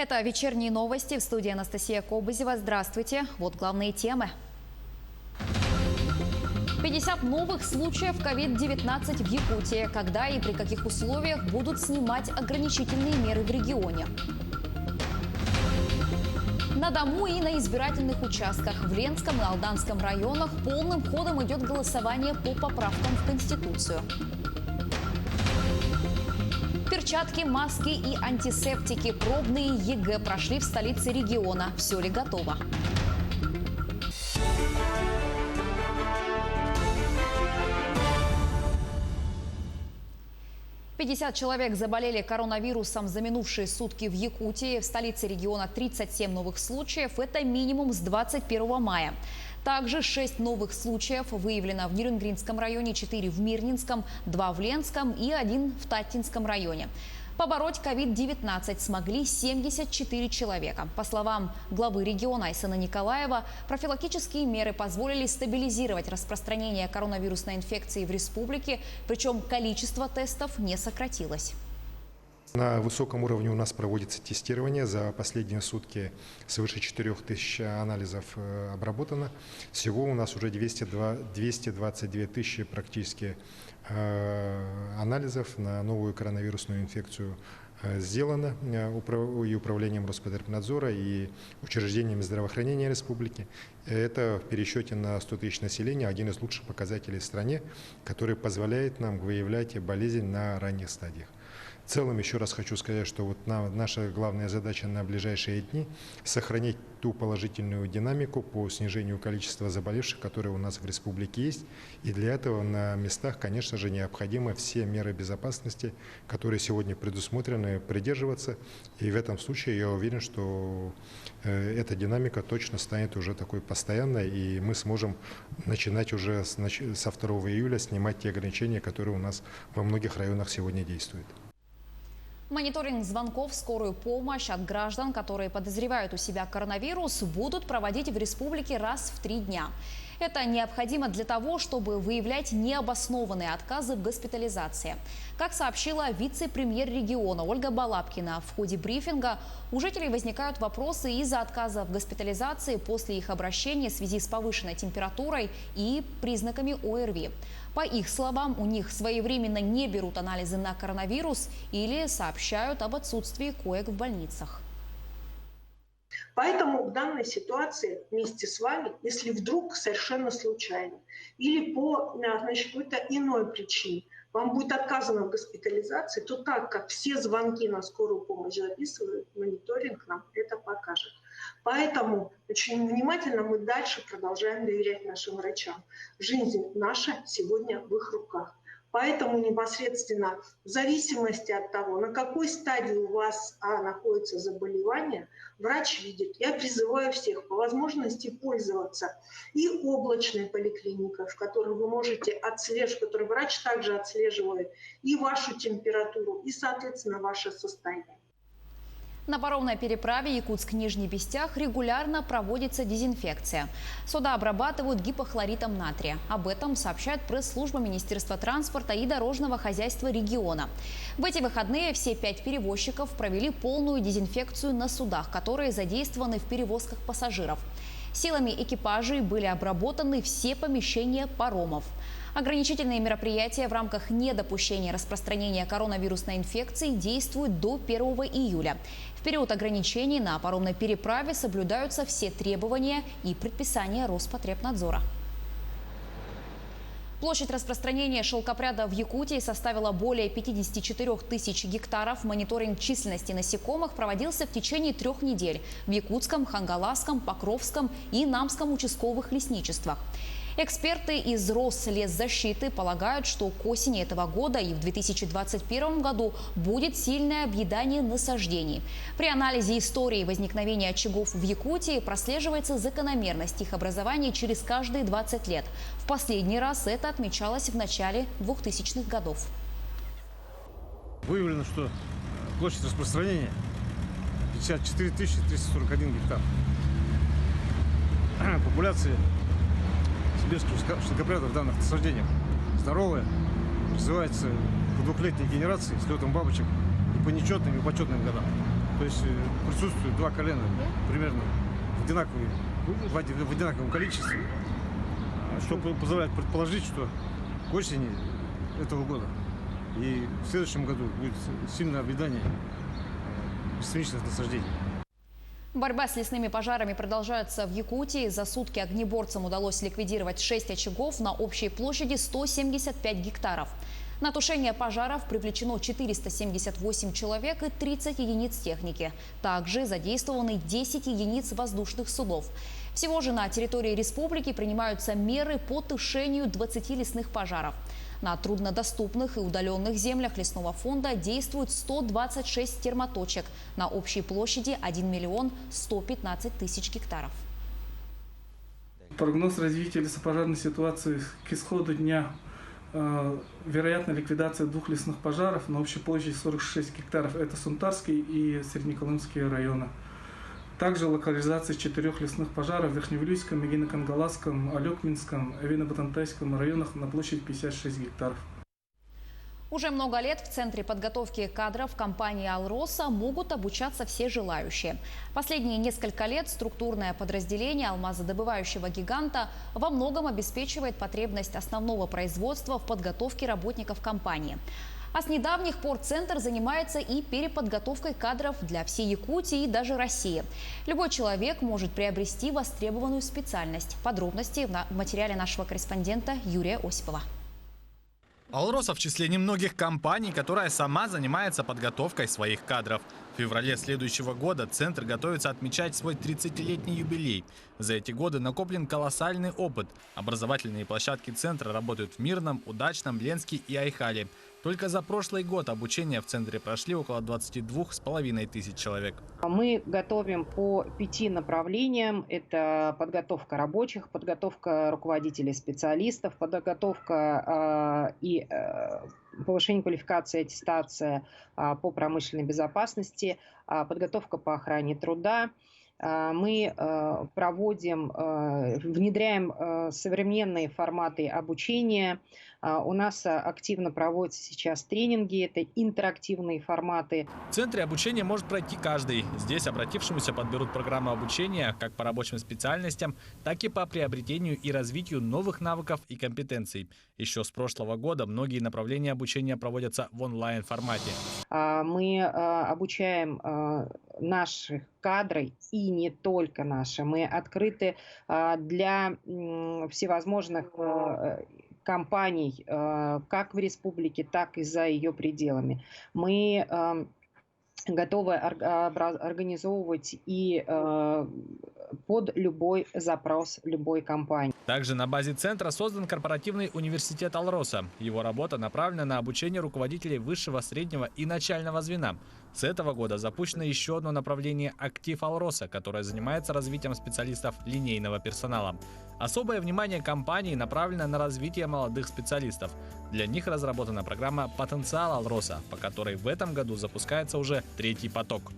Это вечерние новости. В студии Анастасия Кобызева. Здравствуйте. Вот главные темы. 50 новых случаев COVID-19 в Якутии. Когда и при каких условиях будут снимать ограничительные меры в регионе. На Дому и на избирательных участках в Ленском и Алданском районах полным ходом идет голосование по поправкам в Конституцию. Перчатки, маски и антисептики. Пробные ЕГЭ прошли в столице региона. Все ли готово? «50 человек заболели коронавирусом за минувшие сутки в Якутии. В столице региона 37 новых случаев. Это минимум с 21 мая. Также 6 новых случаев выявлено в Нерюнгринском районе, 4 в Мирнинском, 2 в Ленском и 1 в Татинском районе. Побороть COVID-19 смогли 74 человека. По словам главы региона Айсена Николаева, профилактические меры позволили стабилизировать распространение коронавирусной инфекции в республике, причем количество тестов не сократилось. На высоком уровне у нас проводится тестирование. За последние сутки свыше 4000 анализов обработано. Всего у нас уже 222 тысячи практически анализов на новую коронавирусную инфекцию сделано и управлением Роспотребнадзора, и учреждениями здравоохранения республики. Это в пересчете на 100 тысяч населения один из лучших показателей в стране, который позволяет нам выявлять болезнь на ранних стадиях. В целом, еще раз хочу сказать, что вот наша главная задача на ближайшие дни – сохранить ту положительную динамику по снижению количества заболевших, которые у нас в республике есть. И для этого на местах, конечно же, необходимо все меры безопасности, которые сегодня предусмотрены, придерживаться. И в этом случае я уверен, что эта динамика точно станет уже такой постоянной, и мы сможем начинать уже со 2 июля снимать те ограничения, которые у нас во многих районах сегодня действуют. Мониторинг звонков в скорую помощь от граждан, которые подозревают у себя коронавирус, будут проводить в республике раз в 3 дня. Это необходимо для того, чтобы выявлять необоснованные отказы в госпитализации. Как сообщила вице-премьер региона Ольга Балабкина в ходе брифинга, у жителей возникают вопросы из-за отказа в госпитализации после их обращения в связи с повышенной температурой и признаками ОРВИ. По их словам, у них своевременно не берут анализы на коронавирус или сообщают об отсутствии коек в больницах. Поэтому в данной ситуации вместе с вами, если вдруг совершенно случайно или по какой-то иной причине вам будет отказано в госпитализации, то так как все звонки на скорую помощь записывают, мониторинг нам это покажет. Поэтому очень внимательно мы дальше продолжаем доверять нашим врачам. Жизнь наша сегодня в их руках. Поэтому непосредственно в зависимости от того, на какой стадии у вас находится заболевание, врач видит. Я призываю всех по возможности пользоваться и облачной поликлиникой, в которой вы можете отслеживать, в которой врач также отслеживает и вашу температуру, и, соответственно, ваше состояние. На паромной переправе Якутск-Нижний Бестях регулярно проводится дезинфекция. Суда обрабатывают гипохлоритом натрия. Об этом сообщает пресс-служба Министерства транспорта и дорожного хозяйства региона. В эти выходные все 5 перевозчиков провели полную дезинфекцию на судах, которые задействованы в перевозках пассажиров. Силами экипажей были обработаны все помещения паромов. Ограничительные мероприятия в рамках недопущения распространения коронавирусной инфекции действуют до 1 июля. В период ограничений на паромной переправе соблюдаются все требования и предписания Роспотребнадзора. Площадь распространения шелкопряда в Якутии составила более 54 тысяч гектаров. Мониторинг численности насекомых проводился в течение 3 недель в Якутском, Хангаласском, Покровском и Намском участковых лесничествах. Эксперты из Рослесзащиты полагают, что к осени этого года и в 2021 году будет сильное объедание насаждений. При анализе истории возникновения очагов в Якутии прослеживается закономерность их образования через каждые 20 лет. В последний раз это отмечалось в начале 2000-х годов. Выявлено, что площадь распространения 54 341 гектар. Популяция сибирских шелкопрядов в данных насаждениях здоровая, развивается по 2-летней генерации с летом бабочек и по нечетным, и по четным годам. То есть присутствует 2 колена примерно в одинаковом количестве, что позволяет предположить, что к осени этого года и в следующем году будет сильное объедание бесценичных насаждений. Борьба с лесными пожарами продолжается в Якутии. За сутки огнеборцам удалось ликвидировать 6 очагов на общей площади 175 гектаров. На тушение пожаров привлечено 478 человек и 30 единиц техники. Также задействованы 10 единиц воздушных судов. Всего же на территории республики принимаются меры по тушению 20 лесных пожаров. На труднодоступных и удаленных землях лесного фонда действуют 126 термоточек на общей площади 1 миллион 115 тысяч гектаров. Прогноз развития лесопожарной ситуации к исходу дня. Вероятно, ликвидация 2 лесных пожаров на общей площади 46 гектаров. Это Сунтарский и Среднеколымские районы. Также локализация 4 лесных пожаров в Верхневилюйском, Егино-Кангаласском, Алекминском, Эвино-Батантайском районах на площади 56 гектаров. Уже много лет в Центре подготовки кадров компании «Алроса» могут обучаться все желающие. Последние несколько лет структурное подразделение алмазодобывающего гиганта во многом обеспечивает потребность основного производства в подготовке работников компании. А с недавних пор Центр занимается и переподготовкой кадров для всей Якутии и даже России. Любой человек может приобрести востребованную специальность. Подробности в материале нашего корреспондента Юрия Осипова. «Алроса» в числе немногих компаний, которая сама занимается подготовкой своих кадров. В феврале следующего года Центр готовится отмечать свой 30-летний юбилей. За эти годы накоплен колоссальный опыт. Образовательные площадки Центра работают в Мирном, Удачном, Ленске и Айхале. Только за прошлый год обучение в Центре прошли около 22,5 тысяч человек. Мы готовим по 5 направлениям. Это подготовка рабочих, подготовка руководителей специалистов, подготовка и повышение квалификации, аттестация по промышленной безопасности, подготовка по охране труда. Мы внедряем современные форматы обучения. У нас активно проводятся сейчас тренинги, это интерактивные форматы. В Центре обучение может пройти каждый. Здесь обратившемуся подберут программу обучения как по рабочим специальностям, так и по приобретению и развитию новых навыков и компетенций. Еще с прошлого года многие направления обучения проводятся в онлайн-формате. Мы обучаем наших кадры и не только наши. Мы открыты для всевозможных компаний как в республике, так и за ее пределами. Мы готовы организовывать и под любой запрос любой компании. Также на базе Центра создан корпоративный университет «Алроса». Его работа направлена на обучение руководителей высшего, среднего и начального звена. С этого года запущено еще одно направление «Актив Алроса», которое занимается развитием специалистов линейного персонала. Особое внимание компании направлено на развитие молодых специалистов. Для них разработана программа «Потенциал Алроса», по которой в этом году запускается уже 3-й поток.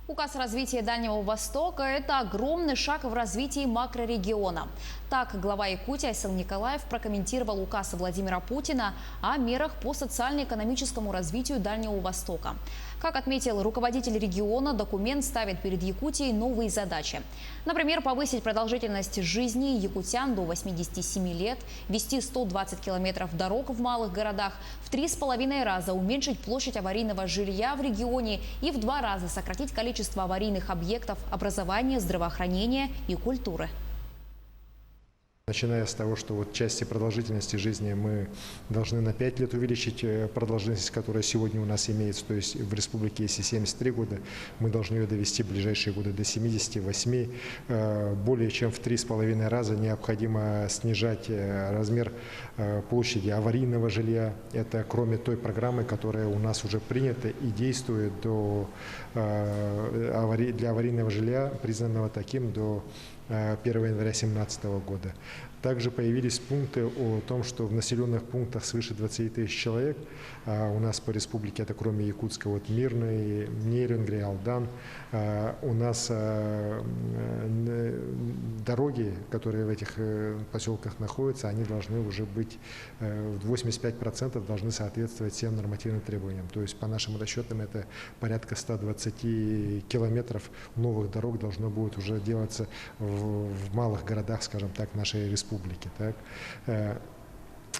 Указ о развитии Дальнего Востока – это огромный шаг в развитии макрорегиона. Так, глава Якутии Айсыл Николаев прокомментировал указ Владимира Путина о мерах по социально-экономическому развитию Дальнего Востока. Как отметил руководитель региона, документ ставит перед Якутией новые задачи. Например, повысить продолжительность жизни якутян до 87 лет, ввести 120 километров дорог в малых городах, в 3,5 раза уменьшить площадь аварийного жилья в регионе и в 2 раза сократить количество аварийных объектов образования, здравоохранения и культуры. Начиная с того, что вот части продолжительности жизни мы должны на 5 лет увеличить продолжительность, которая сегодня у нас имеется. То есть в республике, если 73 года, мы должны ее довести в ближайшие годы до 78. Более чем в 3,5 раза необходимо снижать размер площади аварийного жилья. Это кроме той программы, которая у нас уже принята и действует для аварийного жилья, признанного таким до 1 января 2017 года. Также появились пункты о том, что в населенных пунктах свыше 20 тысяч человек, у нас по республике, это кроме Якутска, вот Мирный, Нерюнгри, Алдан, у нас дороги, которые в этих поселках находятся, они должны уже быть, 85% должны соответствовать всем нормативным требованиям. То есть по нашим расчетам это порядка 120 километров новых дорог должно будет уже делаться в малых городах, скажем так, нашей республики. Так.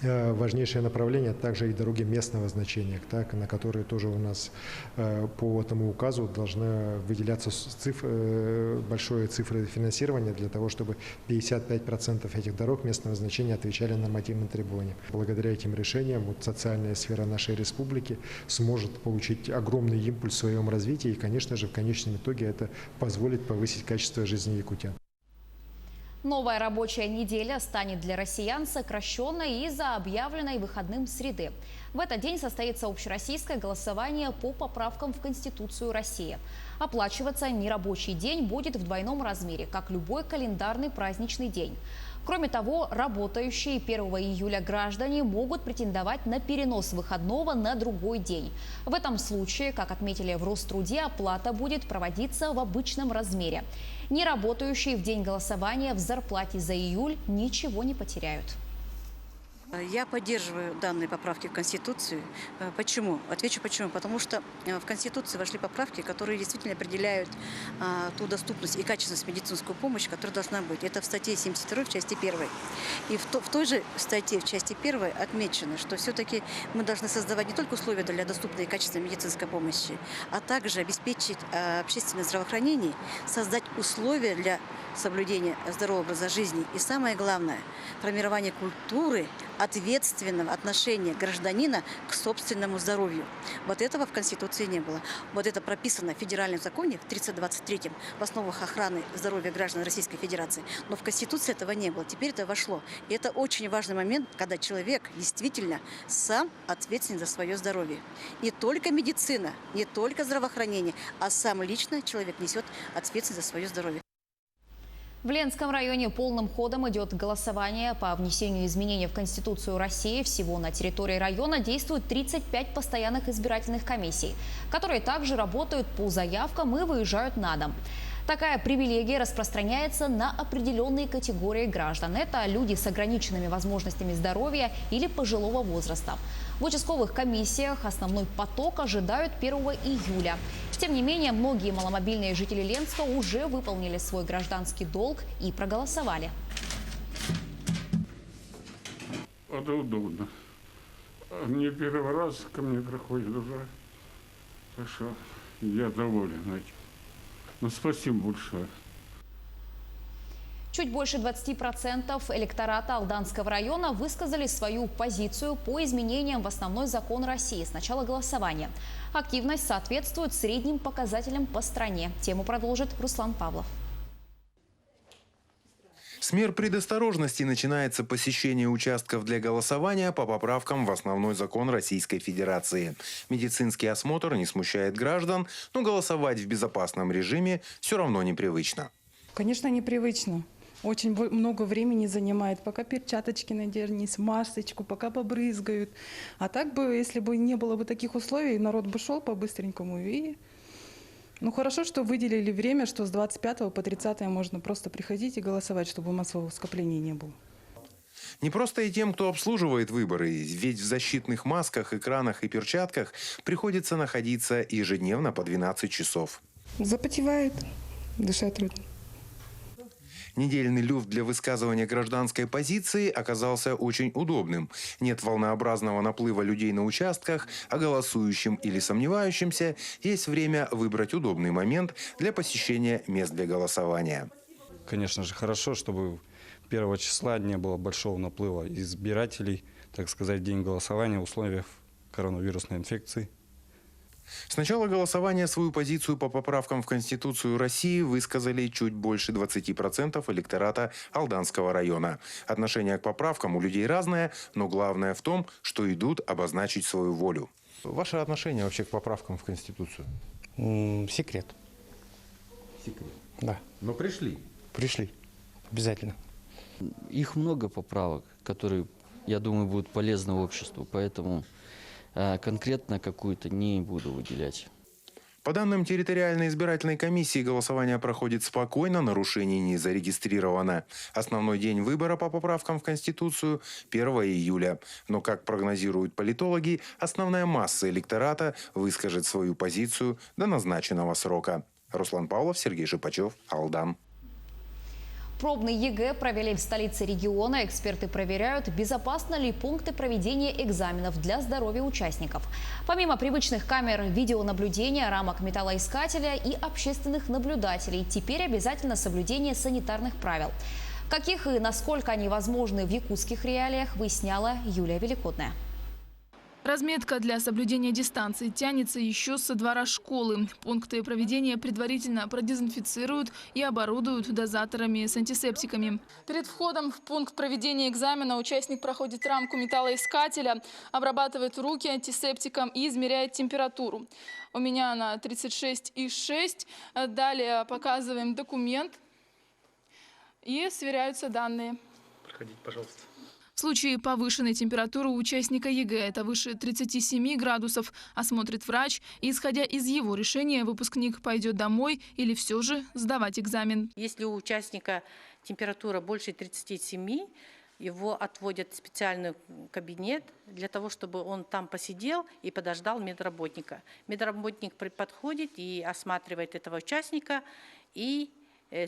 Важнейшее направление также и дороги местного значения, так, на которые тоже у нас по этому указу должны выделяться большие цифры финансирования для того, чтобы 55% этих дорог местного значения отвечали нормативным требованиям. Благодаря этим решениям вот, социальная сфера нашей республики сможет получить огромный импульс в своем развитии и, конечно же, в конечном итоге это позволит повысить качество жизни якутян. Новая рабочая неделя станет для россиян сокращенной из-за объявленной выходным среды. В этот день состоится общероссийское голосование по поправкам в Конституцию России. Оплачиваться нерабочий день будет в двойном размере, как любой календарный праздничный день. Кроме того, работающие 1 июля граждане могут претендовать на перенос выходного на другой день. В этом случае, как отметили в Роструде, оплата будет проводиться в обычном размере. Неработающие в день голосования в зарплате за июль ничего не потеряют. Я поддерживаю данные поправки в Конституцию. Почему? Отвечу почему. Потому что в Конституцию вошли поправки, которые действительно определяют ту доступность и качественность медицинскую помощь, которая должна быть. Это в статье 72 в части 1. И в той же статье в части 1 отмечено, что все-таки мы должны создавать не только условия для доступной и качественной медицинской помощи, а также обеспечить общественное здравоохранение, создать условия для соблюдения здорового образа жизни. И самое главное, формирование культуры ответственного отношения гражданина к собственному здоровью. Вот этого в Конституции не было. Вот это прописано в федеральном законе, в 323-м, в основах охраны здоровья граждан Российской Федерации. Но в Конституции этого не было. Теперь это вошло. И это очень важный момент, когда человек действительно сам ответственен за свое здоровье. Не только медицина, не только здравоохранение, а сам лично человек несет ответственность за свое здоровье. В Ленском районе полным ходом идет голосование по внесению изменений в Конституцию России. Всего на территории района действует 35 постоянных избирательных комиссий, которые также работают по заявкам и выезжают на дом. Такая привилегия распространяется на определенные категории граждан. Это люди с ограниченными возможностями здоровья или пожилого возраста. В участковых комиссиях основной поток ожидают 1 июля. Тем не менее, многие маломобильные жители Ленска уже выполнили свой гражданский долг и проголосовали. Это удобно. Не первый раз ко мне приходит уже. Так что я доволен этим. Ну, спасибо большое. Чуть больше 20% электората Алданского района высказали свою позицию по изменениям в основной закон России с начала голосования. Активность соответствует средним показателям по стране. Тему продолжит Руслан Павлов. С мер предосторожности начинается посещение участков для голосования по поправкам в основной закон Российской Федерации. Медицинский осмотр не смущает граждан, но голосовать в безопасном режиме все равно непривычно. Конечно, непривычно. Очень много времени занимает, пока перчаточки наденешь, масочку, пока побрызгают. А так бы, если бы не было бы таких условий, народ бы шел по-быстренькому. И... Ну, хорошо, что выделили время, что с 25 по 30 можно просто приходить и голосовать, чтобы массового скопления не было. Не просто и тем, кто обслуживает выборы, ведь в защитных масках, экранах и перчатках приходится находиться ежедневно по 12 часов. Запотевает, дышать трудно. Недельный люфт для высказывания гражданской позиции оказался очень удобным. Нет волнообразного наплыва людей на участках, а голосующим или сомневающимся есть время выбрать удобный момент для посещения мест для голосования. Конечно же, хорошо, чтобы 1 числа не было большого наплыва избирателей, так сказать, в день голосования в условиях коронавирусной инфекции. С начала голосования свою позицию по поправкам в Конституцию России высказали чуть больше 20% электората Алданского района. Отношение к поправкам у людей разное, но главное в том, что идут обозначить свою волю. Ваше отношение вообще к поправкам в Конституцию? Секрет. Секрет. Да. Но пришли? Пришли. Обязательно. Их много поправок, которые, я думаю, будут полезны обществу, поэтому конкретно какую-то не буду выделять. По данным территориальной избирательной комиссии, голосование проходит спокойно, нарушений не зарегистрировано. Основной день выбора по поправкам в Конституцию – 1 июля. Но, как прогнозируют политологи, основная масса электората выскажет свою позицию до назначенного срока. Руслан Павлов, Сергей Шипачев, Алдан. Пробный ЕГЭ провели в столице региона. Эксперты проверяют, безопасны ли пункты проведения экзаменов для здоровья участников. Помимо привычных камер видеонаблюдения, рамок металлоискателя и общественных наблюдателей, теперь обязательно соблюдение санитарных правил. Каких и насколько они возможны в якутских реалиях, выясняла Юлия Великодная. Разметка для соблюдения дистанции тянется еще со двора школы. Пункты проведения предварительно продезинфицируют и оборудуют дозаторами с антисептиками. Перед входом в пункт проведения экзамена участник проходит рамку металлоискателя, обрабатывает руки антисептиком и измеряет температуру. У меня она 36,6. Далее показываем документ и сверяются данные. Проходите, пожалуйста. В случае повышенной температуры у участника ЕГЭ, это выше 37 градусов, осмотрит врач, и, исходя из его решения, выпускник пойдет домой или все же сдавать экзамен. Если у участника температура больше 37, его отводят в специальный кабинет для того, чтобы он там посидел и подождал медработника. Медработник подходит и осматривает этого участника и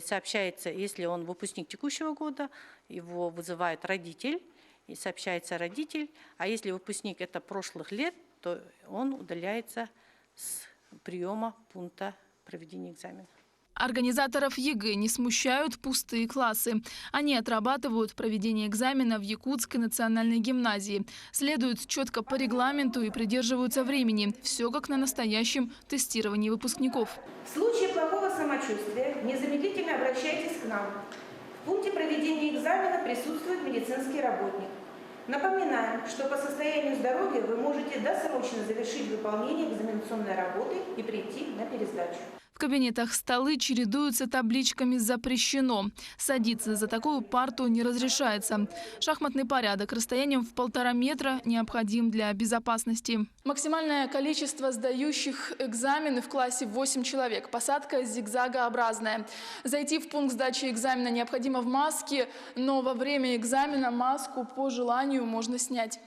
сообщается, если он выпускник текущего года, его вызывает родитель, и сообщается родитель, а если выпускник это прошлых лет, то он удаляется с приема пункта проведения экзамена. Организаторов ЕГЭ не смущают пустые классы. Они отрабатывают проведение экзамена в Якутской национальной гимназии. Следуют четко по регламенту и придерживаются времени. Все как на настоящем тестировании выпускников. В случае плохого самочувствия незамедлительно обращайтесь к нам. В пункте проведения экзамена присутствует медицинский работник. Напоминаем, что по состоянию здоровья вы можете досрочно завершить выполнение экзаменационной работы и прийти на пересдачу. В кабинетах столы чередуются табличками «Запрещено». Садиться за такую парту не разрешается. Шахматный порядок расстоянием в 1,5 метра необходим для безопасности. Максимальное количество сдающих экзамены в классе 8 человек. Посадка зигзагообразная. Зайти в пункт сдачи экзамена необходимо в маске, но во время экзамена маску по желанию можно снять.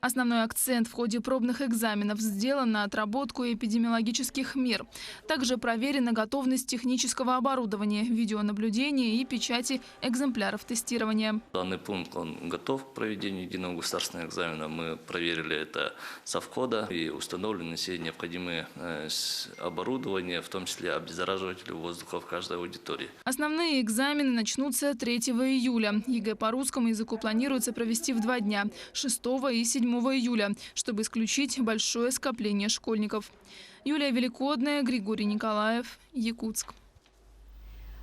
Основной акцент в ходе пробных экзаменов сделан на отработку эпидемиологических мер. Также проверена готовность технического оборудования, видеонаблюдения и печати экземпляров тестирования. Данный пункт он готов к проведению единого государственного экзамена. Мы проверили это со входа и установлены все необходимые оборудования, в том числе обеззараживатели воздуха в каждой аудитории. Основные экзамены начнутся 3 июля. ЕГЭ по русскому языку планируется провести в 2 дня – 6 и 7 июля, чтобы исключить большое скопление школьников. Юлия Великодная, Григорий Николаев, Якутск.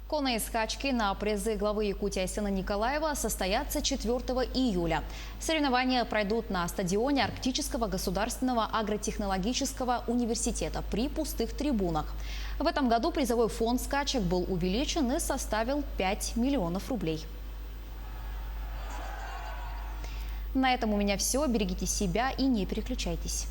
Конные скачки на призы главы Якутии Айсена Николаева состоятся 4 июля. Соревнования пройдут на стадионе Арктического государственного агротехнологического университета при пустых трибунах. В этом году призовой фонд скачек был увеличен и составил 5 миллионов рублей. На этом у меня все. Берегите себя и не переключайтесь.